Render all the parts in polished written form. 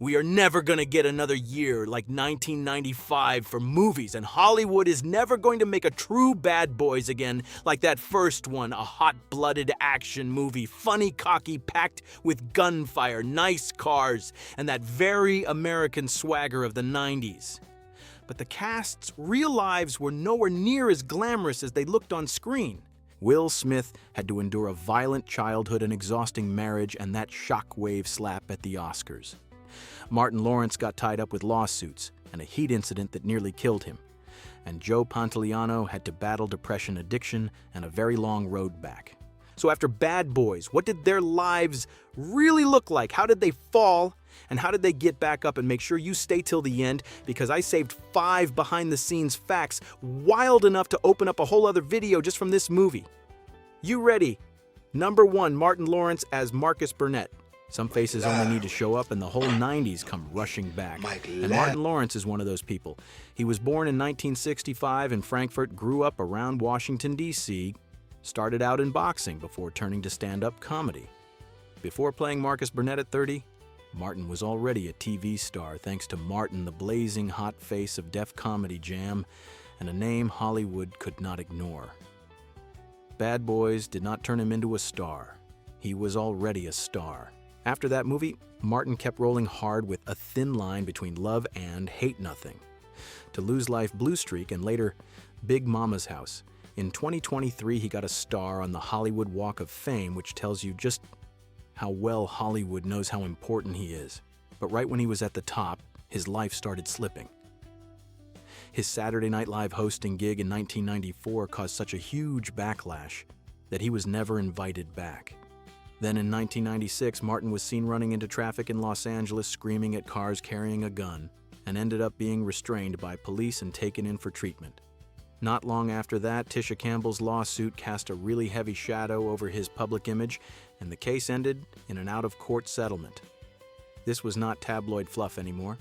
We are never gonna get another year like 1995 for movies, and Hollywood is never going to make a true Bad Boys again like that first one, a hot-blooded action movie, funny, cocky, packed with gunfire, nice cars, and that very American swagger of the 90s. But the cast's real lives were nowhere near as glamorous as they looked on screen. Will Smith had to endure a violent childhood, an exhausting marriage, and that shockwave slap at the Oscars. Martin Lawrence got tied up with lawsuits and a heat incident that nearly killed him. And Joe Pantoliano had to battle depression, addiction, and a very long road back. So after Bad Boys, what did their lives really look like? How did they fall? And how did they get back up? And make sure you stay till the end, because I saved 5 behind-the-scenes facts wild enough to open up a whole other video just from this movie. You ready? Number 1, Martin Lawrence as Marcus Burnett. Some faces only need to show up and the whole 90s come rushing back. And Martin Lawrence is one of those people. He was born in 1965 in Frankfurt, grew up around Washington, D.C., started out in boxing before turning to stand-up comedy. Before playing Marcus Burnett at 30, Martin was already a TV star thanks to Martin, the blazing hot face of Def Comedy Jam, and a name Hollywood could not ignore. Bad Boys did not turn him into a star. He was already a star. After that movie, Martin kept rolling hard with A Thin Line Between Love and Hate Nothing, To Lose Life, Blue Streak, and later Big Mama's House. In 2023, he got a star on the Hollywood Walk of Fame, which tells you just how well Hollywood knows how important he is. But right when he was at the top, his life started slipping. His Saturday Night Live hosting gig in 1994 caused such a huge backlash that he was never invited back. Then in 1996, Martin was seen running into traffic in Los Angeles, screaming at cars carrying a gun, and ended up being restrained by police and taken in for treatment. Not long after that, Tisha Campbell's lawsuit cast a really heavy shadow over his public image, and the case ended in an out-of-court settlement. This was not tabloid fluff anymore.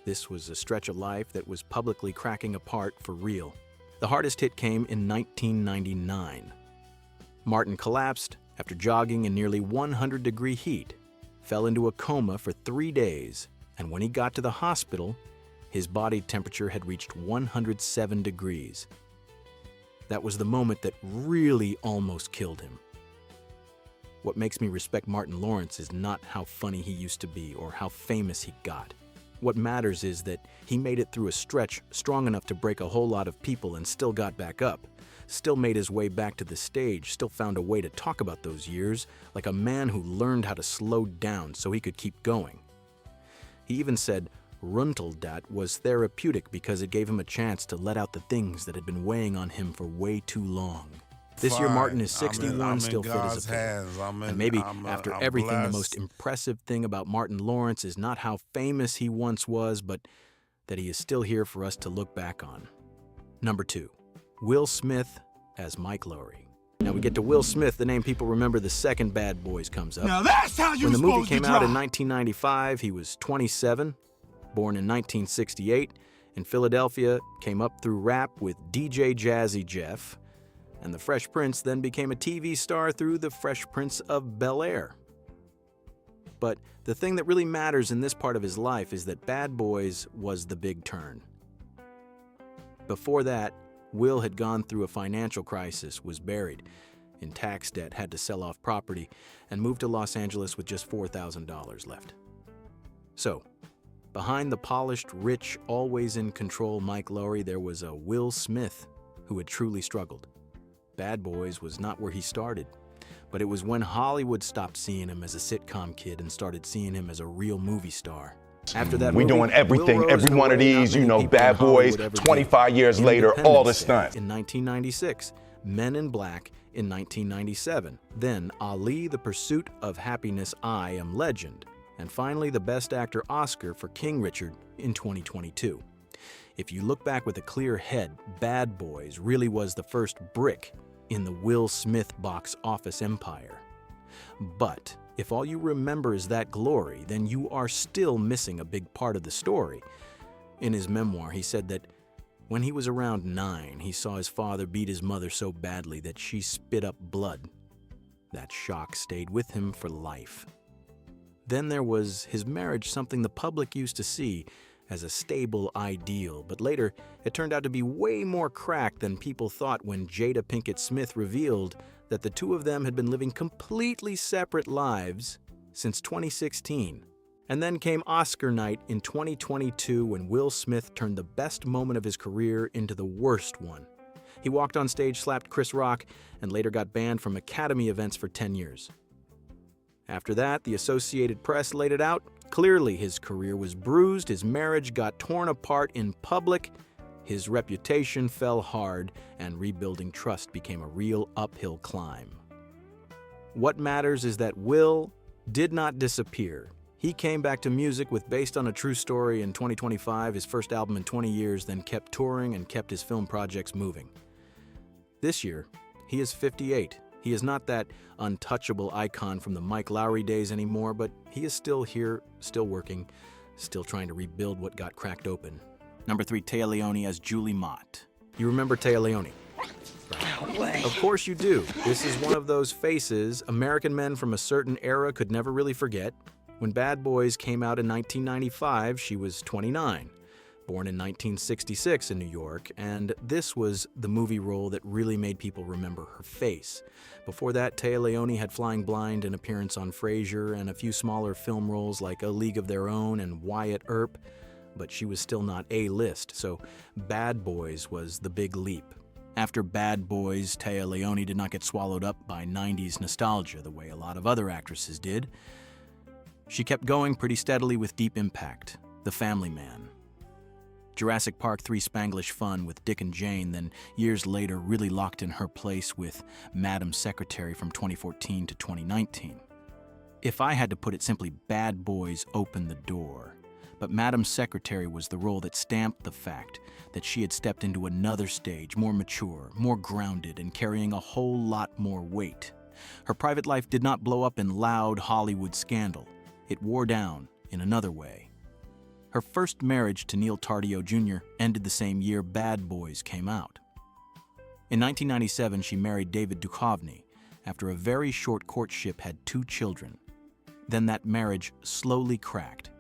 This was a stretch of life that was publicly cracking apart for real. The hardest hit came in 1999. Martin collapsed after jogging in nearly 100-degree heat, fell into a coma for 3 days, and when he got to the hospital, his body temperature had reached 107 degrees. That was the moment that really almost killed him. What makes me respect Martin Lawrence is not how funny he used to be or how famous he got. What matters is that he made it through a stretch strong enough to break a whole lot of people and still got back up. Still made his way back to the stage, still found a way to talk about those years, like a man who learned how to slow down so he could keep going. He even said Runteldat was therapeutic because it gave him a chance to let out the things that had been weighing on him for way too long. This year, Martin is 61, still fit as a fiddle. And maybe after everything, the most impressive thing about Martin Lawrence is not how famous he once was, but that he is still here for us to look back on. Number 2. Will Smith as Mike Lowrey. Now we get to Will Smith, the name people remember the second Bad Boys comes up. Now that's how you When the movie came out in 1995, he was 27, born in 1968, in Philadelphia, came up through rap with DJ Jazzy Jeff, and the Fresh Prince then became a TV star through the Fresh Prince of Bel-Air. But the thing that really matters in this part of his life is that Bad Boys was the big turn. Before that, Will had gone through a financial crisis, was buried in tax debt, had to sell off property, and moved to Los Angeles with just $4,000 left. So, behind the polished, rich, always in control Mike Lowrey, there was a Will Smith who had truly struggled. Bad Boys was not where he started, but it was when Hollywood stopped seeing him as a sitcom kid and started seeing him as a real movie star. After that, we doing everything, every one of these, you know, Bad Boys, 25 years later, all the stunts. In 1996, Men in Black in 1997, then Ali, The Pursuit of Happiness, I Am Legend, and finally the Best Actor Oscar for King Richard in 2022. If you look back with a clear head, Bad Boys really was the first brick in the Will Smith box office empire. But if all you remember is that glory, then you are still missing a big part of the story. In his memoir, he said that when he was around 9, he saw his father beat his mother so badly that she spit up blood. That shock stayed with him for life. Then there was his marriage, something the public used to see as a stable ideal, but later it turned out to be way more cracked than people thought when Jada Pinkett Smith revealed that the two of them had been living completely separate lives since 2016. And then came Oscar night in 2022 when Will Smith turned the best moment of his career into the worst one. He walked on stage, slapped Chris Rock, and later got banned from Academy events for 10 years. After that, the Associated Press laid it out. Clearly, his career was bruised, his marriage got torn apart in public, his reputation fell hard, and rebuilding trust became a real uphill climb. What matters is that Will did not disappear. He came back to music with Based on a True Story in 2025, his first album in 20 years, then kept touring and kept his film projects moving. This year, he is 58. He is not that untouchable icon from the Mike Lowrey days anymore, but he is still here, still working, still trying to rebuild what got cracked open. Number 3, Téa Leoni as Julie Mott. You remember Téa Leoni? No way. Of course you do. This is one of those faces American men from a certain era could never really forget. When Bad Boys came out in 1995, she was 29. Born in 1966 in New York, and this was the movie role that really made people remember her face. Before that, Téa Leoni had Flying Blind, an appearance on Frasier, and a few smaller film roles like A League of Their Own and Wyatt Earp, but she was still not A-list, so Bad Boys was the big leap. After Bad Boys, Téa Leoni did not get swallowed up by 90s nostalgia the way a lot of other actresses did. She kept going pretty steadily with Deep Impact, The Family Man, Jurassic Park 3 Spanglish Fun with Dick and Jane, then years later really locked in her place with Madam Secretary from 2014 to 2019. If I had to put it simply, Bad Boys opened the door, but Madam Secretary was the role that stamped the fact that she had stepped into another stage, more mature, more grounded, and carrying a whole lot more weight. Her private life did not blow up in loud Hollywood scandal. It wore down in another way. Her first marriage to Neil Tardio Jr. ended the same year Bad Boys came out. In 1997, she married David Duchovny. After a very short courtship, had 2 children. Then that marriage slowly cracked.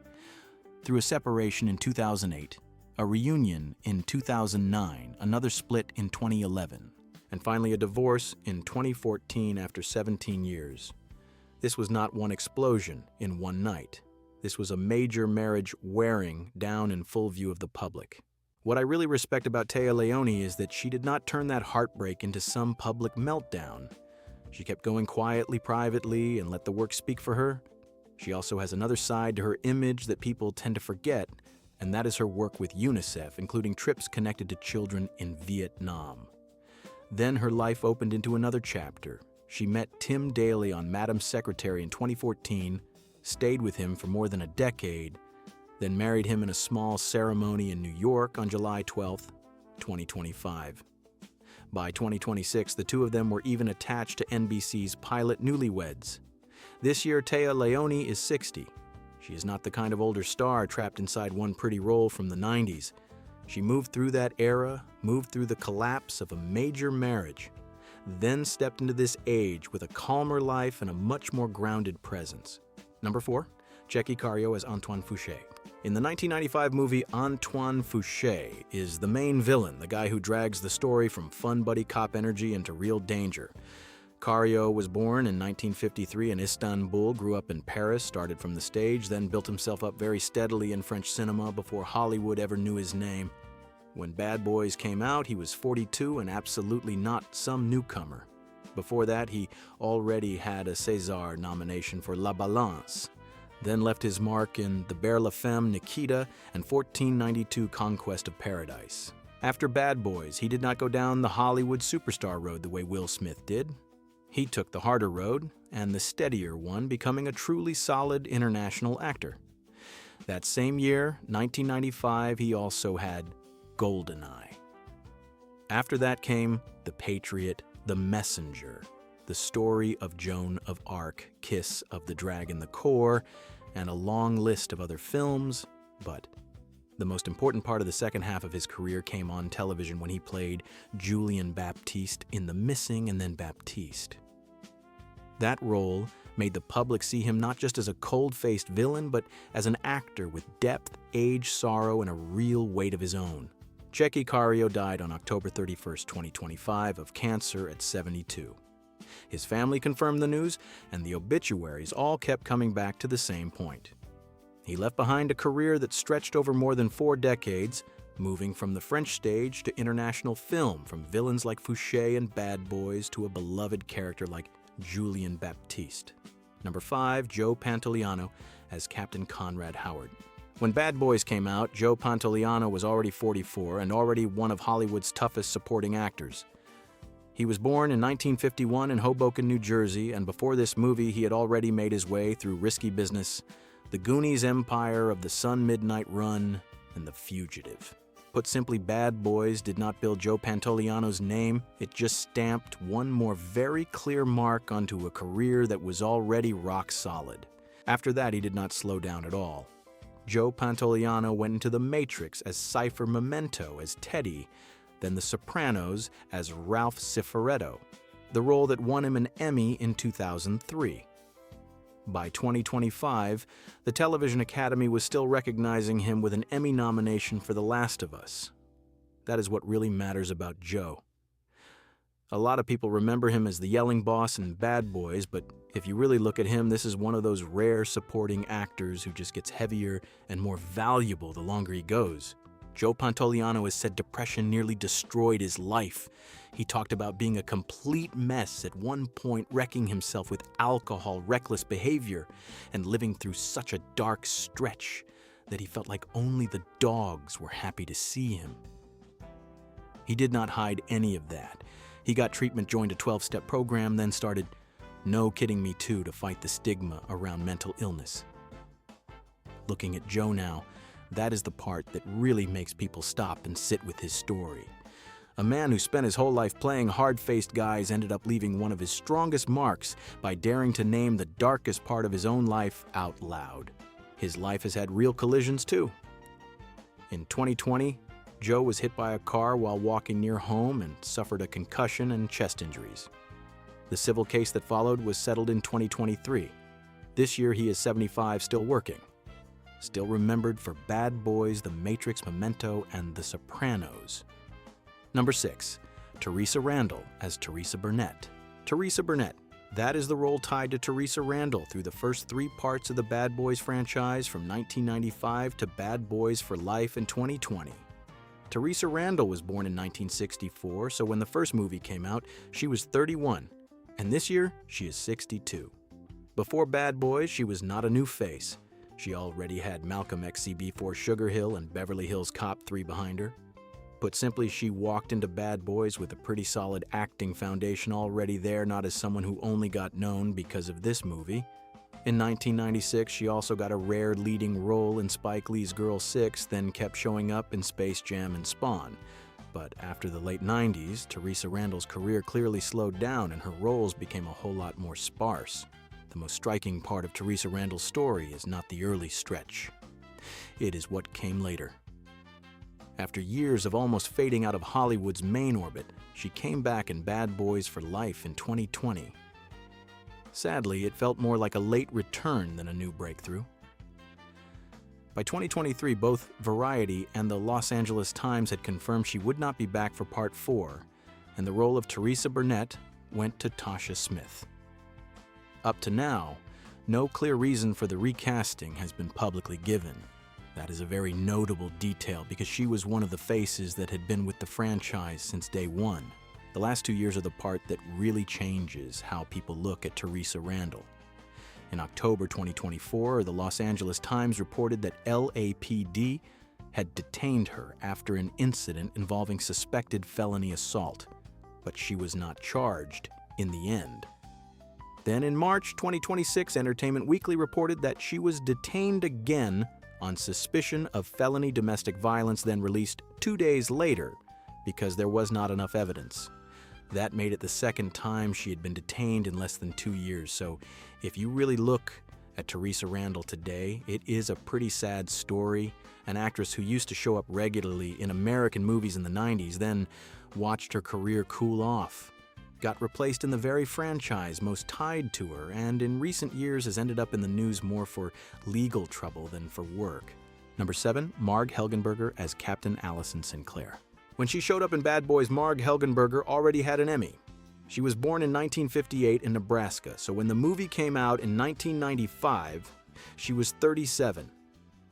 Through a separation in 2008, a reunion in 2009, another split in 2011, and finally a divorce in 2014 after 17 years. This was not one explosion in one night. This was a major marriage wearing down in full view of the public. What I really respect about Téa Leoni is that she did not turn that heartbreak into some public meltdown. She kept going quietly, privately, and let the work speak for her. She also has another side to her image that people tend to forget, and that is her work with UNICEF, including trips connected to children in Vietnam. Then her life opened into another chapter. She met Tim Daly on Madam Secretary in 2014, stayed with him for more than a decade, then married him in a small ceremony in New York on July 12, 2025. By 2026, the two of them were even attached to NBC's pilot Newlyweds. This year, Téa Leoni is 60. She is not the kind of older star trapped inside one pretty role from the 90s. She moved through that era, moved through the collapse of a major marriage, then stepped into this age with a calmer life and a much more grounded presence. Number 4, Cheikh Cario as Antoine Fouché. In the 1995 movie, Antoine Fouché is the main villain, the guy who drags the story from fun buddy cop energy into real danger. Cario was born in 1953 in Istanbul, grew up in Paris, started from the stage, then built himself up very steadily in French cinema before Hollywood ever knew his name. When Bad Boys came out, he was 42 and absolutely not some newcomer. Before that, he already had a César nomination for La Balance, then left his mark in The Bear La Femme, Nikita, and 1492 Conquest of Paradise. After Bad Boys, he did not go down the Hollywood superstar road the way Will Smith did. He took the harder road, and the steadier one, becoming a truly solid international actor. That same year, 1995, he also had Goldeneye. After that came The Patriot, The Messenger, The Story of Joan of Arc, Kiss of the Dragon, The Core, and a long list of other films, but the most important part of the second half of his career came on television when he played Julian Baptiste in The Missing and then Baptiste. That role made the public see him not just as a cold-faced villain, but as an actor with depth, age, sorrow, and a real weight of his own. Checky Cario died on October 31, 2025, of cancer at 72. His family confirmed the news, and the obituaries all kept coming back to the same point. He left behind a career that stretched over more than 4 decades, moving from the French stage to international film, from villains like Fouché and Bad Boys to a beloved character like Julien Baptiste. Number 5, Joe Pantoliano as Captain Conrad Howard. When Bad Boys came out, Joe Pantoliano was already 44 and already one of Hollywood's toughest supporting actors. He was born in 1951 in Hoboken, New Jersey, and before this movie he had already made his way through Risky Business, The Goonies Empire of the Sun Midnight Run, and The Fugitive. Put simply, Bad Boys did not build Joe Pantoliano's name, it just stamped one more very clear mark onto a career that was already rock solid. After that, he did not slow down at all. Joe Pantoliano went into The Matrix as Cypher Memento as Teddy, then The Sopranos as Ralph Cifaretto, the role that won him an Emmy in 2003. By 2025, the Television Academy was still recognizing him with an Emmy nomination for The Last of Us. That is what really matters about Joe. A lot of people remember him as the yelling boss in Bad Boys, but if you really look at him, this is one of those rare supporting actors who just gets heavier and more valuable the longer he goes. Joe Pantoliano has said depression nearly destroyed his life. He talked about being a complete mess, at one point wrecking himself with alcohol, reckless behavior, and living through such a dark stretch that he felt like only the dogs were happy to see him. He did not hide any of that. He got treatment, joined a 12-step program, then started No Kidding Me Too to fight the stigma around mental illness. Looking at Joe now, that is the part that really makes people stop and sit with his story. A man who spent his whole life playing hard-faced guys ended up leaving one of his strongest marks by daring to name the darkest part of his own life out loud. His life has had real collisions too. In 2020, Joe was hit by a car while walking near home and suffered a concussion and chest injuries. The civil case that followed was settled in 2023. This year he is 75, still working. Still remembered for Bad Boys, The Matrix, Memento, and The Sopranos. Number 6, Teresa Randall as Teresa Burnett. Teresa Burnett. That is the role tied to Teresa Randall through the first 3 parts of the Bad Boys franchise from 1995 to Bad Boys for Life in 2020. Teresa Randall was born in 1964, so when the first movie came out, she was 31, and this year she is 62. Before Bad Boys, she was not a new face. She already had Malcolm X CB4 Sugar Hill and Beverly Hills Cop 3 behind her. Put simply, she walked into Bad Boys with a pretty solid acting foundation already there, not as someone who only got known because of this movie. In 1996, she also got a rare leading role in Spike Lee's Girl 6, then kept showing up in Space Jam and Spawn. But after the late 90s, Teresa Randall's career clearly slowed down and her roles became a whole lot more sparse. The most striking part of Teresa Randall's story is not the early stretch. It is what came later. After years of almost fading out of Hollywood's main orbit, she came back in Bad Boys for Life in 2020. Sadly, it felt more like a late return than a new breakthrough. By 2023, both Variety and the Los Angeles Times had confirmed she would not be back for Part 4, and the role of Teresa Burnett went to Tasha Smith. Up to now, no clear reason for the recasting has been publicly given. That is a very notable detail because she was one of the faces that had been with the franchise since day one. The last 2 years are the part that really changes how people look at Teresa Randall. In October 2024, the Los Angeles Times reported that LAPD had detained her after an incident involving suspected felony assault, but she was not charged in the end. Then in March 2026, Entertainment Weekly reported that she was detained again on suspicion of felony domestic violence, then released 2 days later because there was not enough evidence. That made it the second time she had been detained in less than 2 years. So if you really look at Teresa Randall today, it is a pretty sad story. An actress who used to show up regularly in American movies in the 90s, then watched her career cool off. got replaced in the very franchise most tied to her, and in recent years has ended up in the news more for legal trouble than for work. Number 7, Marg Helgenberger as Captain Allison Sinclair. When she showed up in Bad Boys, Marg Helgenberger already had an Emmy. She was born in 1958 in Nebraska, so when the movie came out in 1995, she was 37.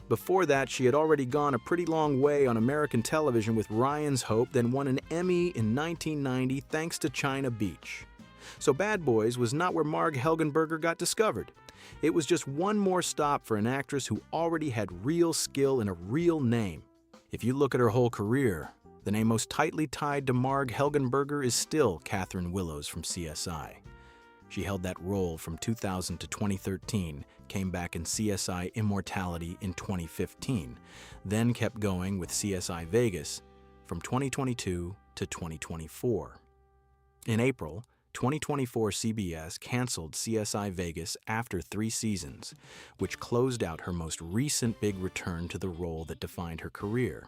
Before that, she had already gone a pretty long way on American television with Ryan's Hope, then won an Emmy in 1990 thanks to China Beach. So Bad Boys was not where Marg Helgenberger got discovered. It was just one more stop for an actress who already had real skill and a real name. If you look at her whole career, the name most tightly tied to Marg Helgenberger is still Catherine Willows from CSI. She held that role from 2000 to 2013, came back in CSI Immortality in 2015, then kept going with CSI Vegas from 2022 to 2024. In April, 2024 CBS canceled CSI Vegas after 3 seasons, which closed out her most recent big return to the role that defined her career.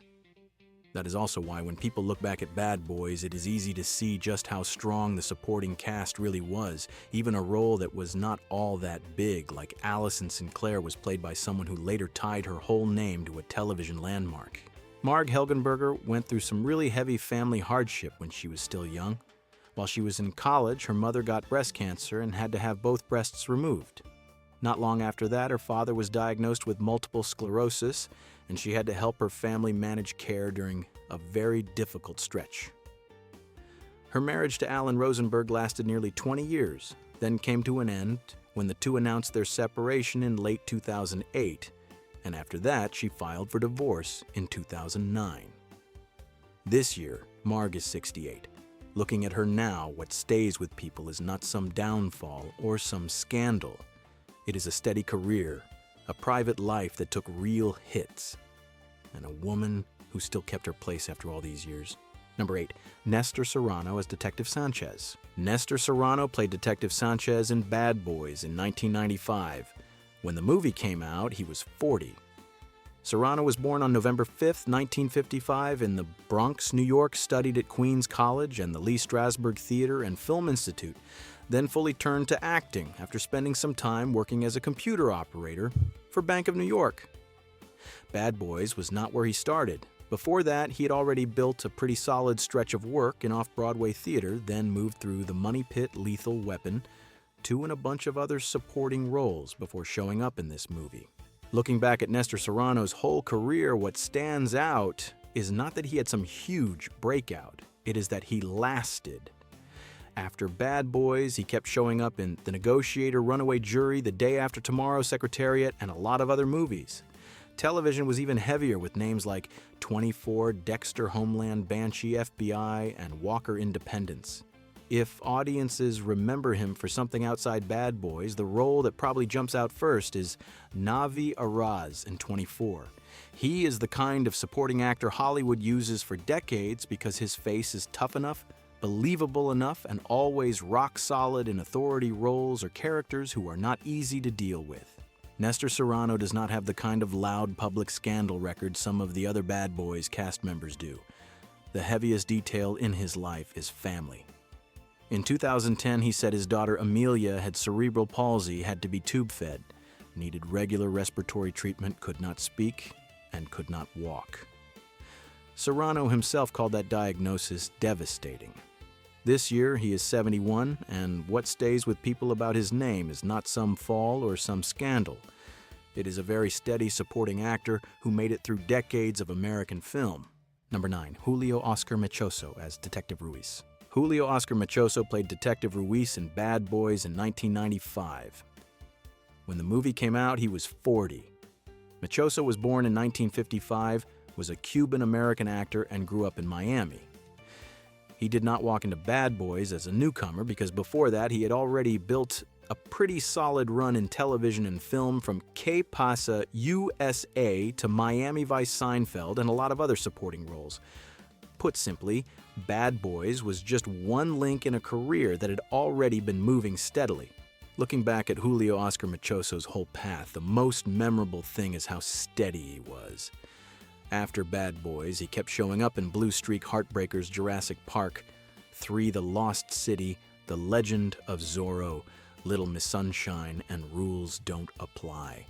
That is also why when people look back at Bad Boys, it is easy to see just how strong the supporting cast really was. Even a role that was not all that big, like Allison Sinclair, was played by someone who later tied her whole name to a television landmark. Marg Helgenberger went through some really heavy family hardship when she was still young. While she was in college, her mother got breast cancer and had to have both breasts removed. Not long after that, her father was diagnosed with multiple sclerosis, and she had to help her family manage care during a very difficult stretch. Her marriage to Alan Rosenberg lasted nearly 20 years, then came to an end when the two announced their separation in late 2008, and after that, she filed for divorce in 2009. This year, Marg is 68. Looking at her now, what stays with people is not some downfall or some scandal. It is a steady career, a private life that took real hits, and a woman who still kept her place after all these years. Number 8, Nestor Serrano as Detective Sanchez. Nestor Serrano played Detective Sanchez in Bad Boys in 1995. When the movie came out, he was 40. Serrano was born on November 5, 1955 in the Bronx, New York, studied at Queens College and the Lee Strasberg Theater and Film Institute, then fully turned to acting after spending some time working as a computer operator for Bank of New York. Bad Boys was not where he started. Before that, he had already built a pretty solid stretch of work in off-Broadway theater, then moved through The Money Pit, Lethal Weapon, 2 and a bunch of other supporting roles before showing up in this movie. Looking back at Nestor Serrano's whole career, what stands out is not that he had some huge breakout. It is that he lasted. After Bad Boys, he kept showing up in The Negotiator, Runaway Jury, The Day After Tomorrow, Secretariat, and a lot of other movies. Television was even heavier with names like 24, Dexter, Homeland, Banshee, FBI, and Walker Independence. If audiences remember him for something outside Bad Boys, the role that probably jumps out first is Navi Araz in 24. He is the kind of supporting actor Hollywood uses for decades because his face is tough enough, believable enough, and always rock solid in authority roles or characters who are not easy to deal with. Nestor Serrano does not have the kind of loud public scandal record some of the other Bad Boys cast members do. The heaviest detail in his life is family. In 2010, he said his daughter Amelia had cerebral palsy, had to be tube-fed, needed regular respiratory treatment, could not speak, and could not walk. Serrano himself called that diagnosis devastating. This year, he is 71, and what stays with people about his name is not some fall or some scandal. It is a very steady supporting actor who made it through decades of American film. Number 9, Julio Oscar Mechoso as Detective Ruiz. Julio Oscar Mechoso played Detective Ruiz in Bad Boys in 1995. When the movie came out, he was 40. Mechoso was born in 1955, was a Cuban-American actor, and grew up in Miami. He did not walk into Bad Boys as a newcomer because before that he had already built a pretty solid run in television and film from Que Pasa, USA to Miami Vice Seinfeld and a lot of other supporting roles. Put simply, Bad Boys was just one link in a career that had already been moving steadily. Looking back at Julio Oscar Mechoso's whole path, the most memorable thing is how steady he was. After Bad Boys, he kept showing up in Blue Streak, Heartbreakers, Jurassic Park, 3. The Lost City, The Legend of Zorro, Little Miss Sunshine, and Rules Don't Apply.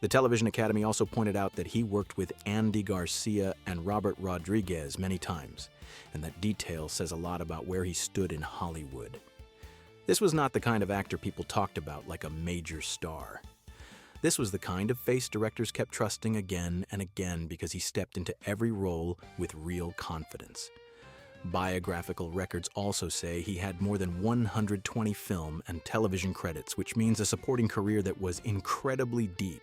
The Television Academy also pointed out that he worked with Andy Garcia and Robert Rodriguez many times, and that detail says a lot about where he stood in Hollywood. This was not the kind of actor people talked about like a major star. This was the kind of face directors kept trusting again and again because he stepped into every role with real confidence. Biographical records also say he had more than 120 film and television credits, which means a supporting career that was incredibly deep.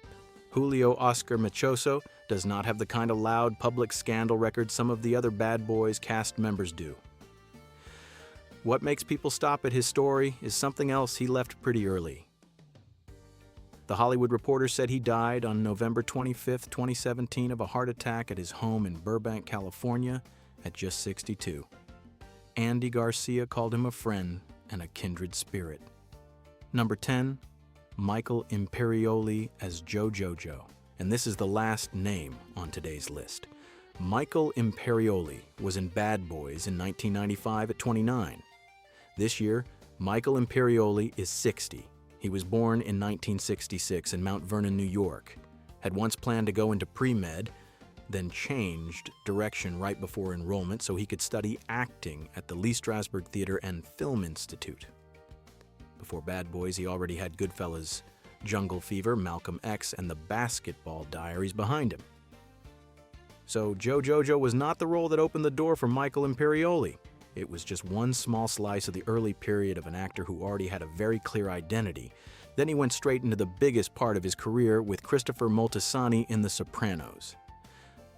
Julio Oscar Mechoso does not have the kind of loud public scandal record some of the other Bad Boys cast members do. What makes people stop at his story is something else he left pretty early. The Hollywood Reporter said he died on November 25, 2017 of a heart attack at his home in Burbank, California at just 62. Andy Garcia called him a friend and a kindred spirit. Number 10, Michael Imperioli as Joe Jojo. And this is the last name on today's list. Michael Imperioli was in Bad Boys in 1995 at 29. This year, Michael Imperioli is 60. He was born in 1966 in Mount Vernon, New York. Had once planned to go into pre-med, then changed direction right before enrollment so he could study acting at the Lee Strasberg Theater and Film Institute. Before Bad Boys, he already had Goodfellas, Jungle Fever, Malcolm X, and The Basketball Diaries behind him. So Joe Jojo was not the role that opened the door for Michael Imperioli. It was just one small slice of the early period of an actor who already had a very clear identity. Then he went straight into the biggest part of his career with Christopher Moltisanti in The Sopranos.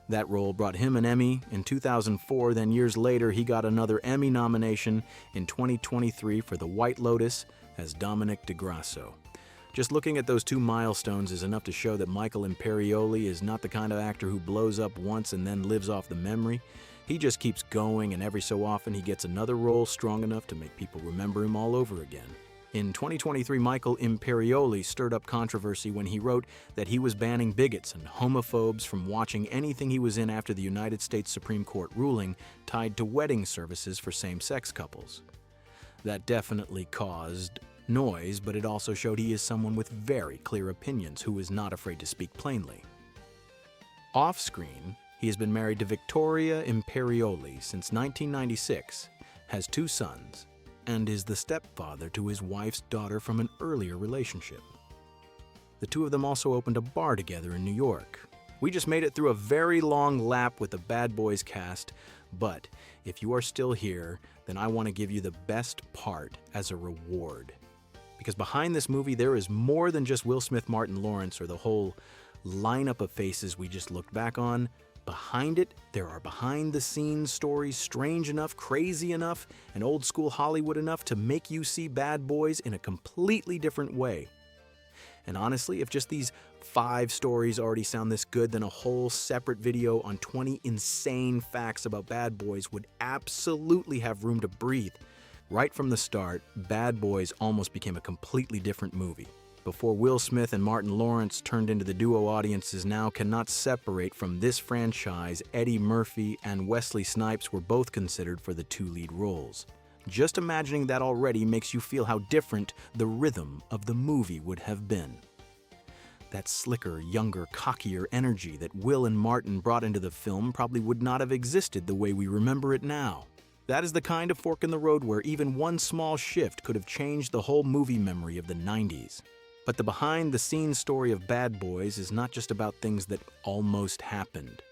That role brought him an Emmy in 2004, then years later he got another Emmy nomination in 2023 for The White Lotus as Dominic DeGrasso. Just looking at those two milestones is enough to show that Michael Imperioli is not the kind of actor who blows up once and then lives off the memory. He just keeps going, and every so often he gets another role strong enough to make people remember him all over again. In 2023, Michael Imperioli stirred up controversy when he wrote that he was banning bigots and homophobes from watching anything he was in after the United States Supreme Court ruling tied to wedding services for same-sex couples. That definitely caused noise, but it also showed he is someone with very clear opinions who is not afraid to speak plainly. Off-screen, he has been married to Victoria Imperioli since 1996, has 2 sons, and is the stepfather to his wife's daughter from an earlier relationship. The two of them also opened a bar together in New York. We just made it through a very long lap with the Bad Boys cast, but if you are still here, then I want to give you the best part as a reward. Because behind this movie, there is more than just Will Smith, Martin Lawrence, or the whole lineup of faces we just looked back on. Behind it, there are behind-the-scenes stories strange enough, crazy enough, and old-school Hollywood enough to make you see Bad Boys in a completely different way. And honestly, if just these 5 stories already sound this good, then a whole separate video on 20 insane facts about Bad Boys would absolutely have room to breathe. Right from the start, Bad Boys almost became a completely different movie. Before Will Smith and Martin Lawrence turned into the duo audiences now cannot separate from this franchise, Eddie Murphy and Wesley Snipes were both considered for the 2 lead roles. Just imagining that already makes you feel how different the rhythm of the movie would have been. That slicker, younger, cockier energy that Will and Martin brought into the film probably would not have existed the way we remember it now. That is the kind of fork in the road where even one small shift could have changed the whole movie memory of the 90s. But the behind-the-scenes story of Bad Boys is not just about things that almost happened.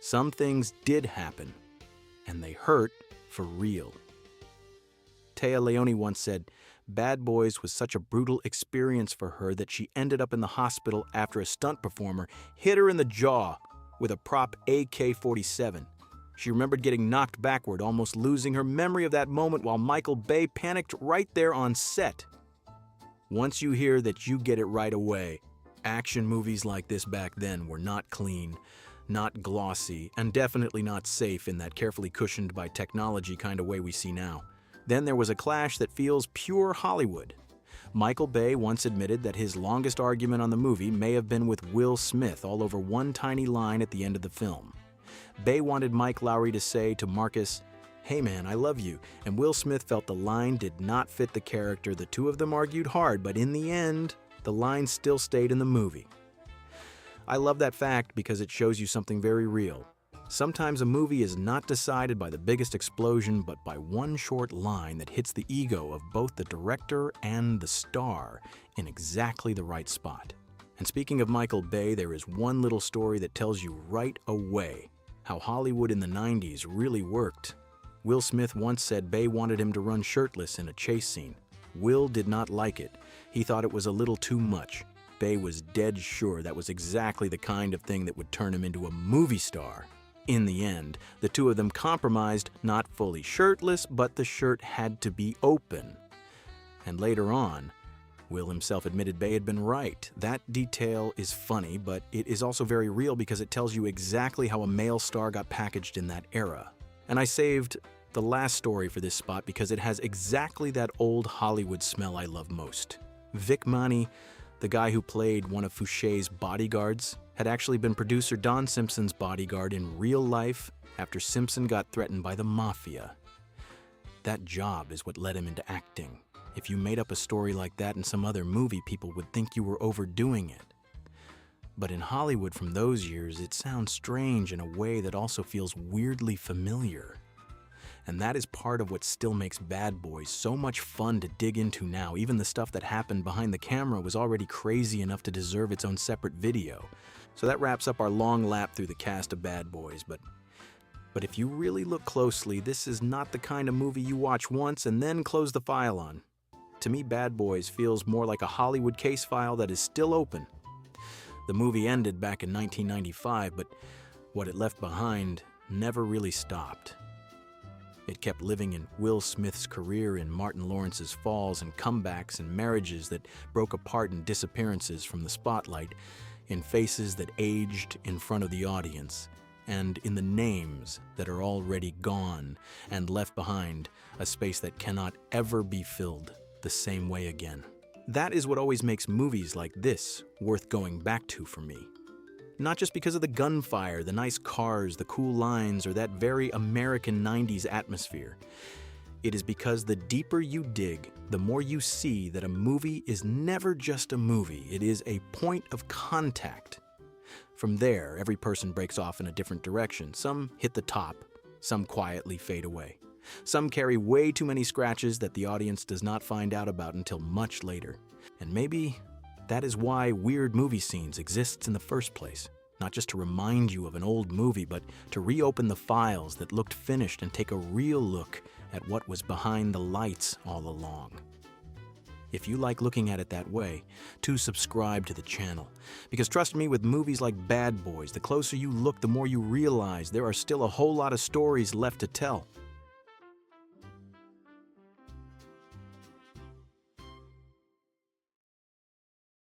Some things did happen, and they hurt for real. Téa Leoni once said, Bad Boys was such a brutal experience for her that she ended up in the hospital after a stunt performer hit her in the jaw with a prop AK-47. She remembered getting knocked backward, almost losing her memory of that moment while Michael Bay panicked right there on set. Once you hear that, you get it right away. Action movies like this back then were not clean, not glossy, and definitely not safe in that carefully cushioned by technology kind of way we see now. Then there was a clash that feels pure Hollywood. Michael Bay once admitted that his longest argument on the movie may have been with Will Smith all over one tiny line at the end of the film. Bay wanted Mike Lowry to say to Marcus, "Hey man, I love you," and Will Smith felt the line did not fit the character. The two of them argued hard, but in the end, the line still stayed in the movie. I love that fact because it shows you something very real. Sometimes a movie is not decided by the biggest explosion, but by one short line that hits the ego of both the director and the star in exactly the right spot. And speaking of Michael Bay, there is one little story that tells you right away how Hollywood in the 90s really worked. Will Smith once said Bay wanted him to run shirtless in a chase scene. Will did not like it. He thought it was a little too much. Bay was dead sure that was exactly the kind of thing that would turn him into a movie star. In the end, the two of them compromised, not fully shirtless, but the shirt had to be open. And later on, Will himself admitted Bay had been right. That detail is funny, but it is also very real because it tells you exactly how a male star got packaged in that era. And I saved the last story for this spot because it has exactly that old Hollywood smell I love most. Vic Money, the guy who played one of Fouché's bodyguards, had actually been producer Don Simpson's bodyguard in real life after Simpson got threatened by the mafia. That job is what led him into acting. If you made up a story like that in some other movie, people would think you were overdoing it. But in Hollywood from those years, it sounds strange in a way that also feels weirdly familiar. And that is part of what still makes Bad Boys so much fun to dig into now. Even the stuff that happened behind the camera was already crazy enough to deserve its own separate video. So that wraps up our long lap through the cast of Bad Boys. But if you really look closely, this is not the kind of movie you watch once and then close the file on. To me, Bad Boys feels more like a Hollywood case file that is still open. The movie ended back in 1995, but what it left behind never really stopped. It kept living in Will Smith's career, in Martin Lawrence's falls and comebacks, and marriages that broke apart and disappearances from the spotlight, in faces that aged in front of the audience, and in the names that are already gone and left behind a space that cannot ever be filled the same way again. That is what always makes movies like this worth going back to for me. Not just because of the gunfire, the nice cars, the cool lines, or that very American 90s atmosphere. It is because the deeper you dig, the more you see that a movie is never just a movie. It is a point of contact. From there, every person breaks off in a different direction. Some hit the top, some quietly fade away. Some carry way too many scratches that the audience does not find out about until much later. And maybe that is why weird movie scenes exists in the first place. Not just to remind you of an old movie, but to reopen the files that looked finished and take a real look at what was behind the lights all along. If you like looking at it that way, do subscribe to the channel. Because trust me, with movies like Bad Boys, the closer you look, the more you realize there are still a whole lot of stories left to tell.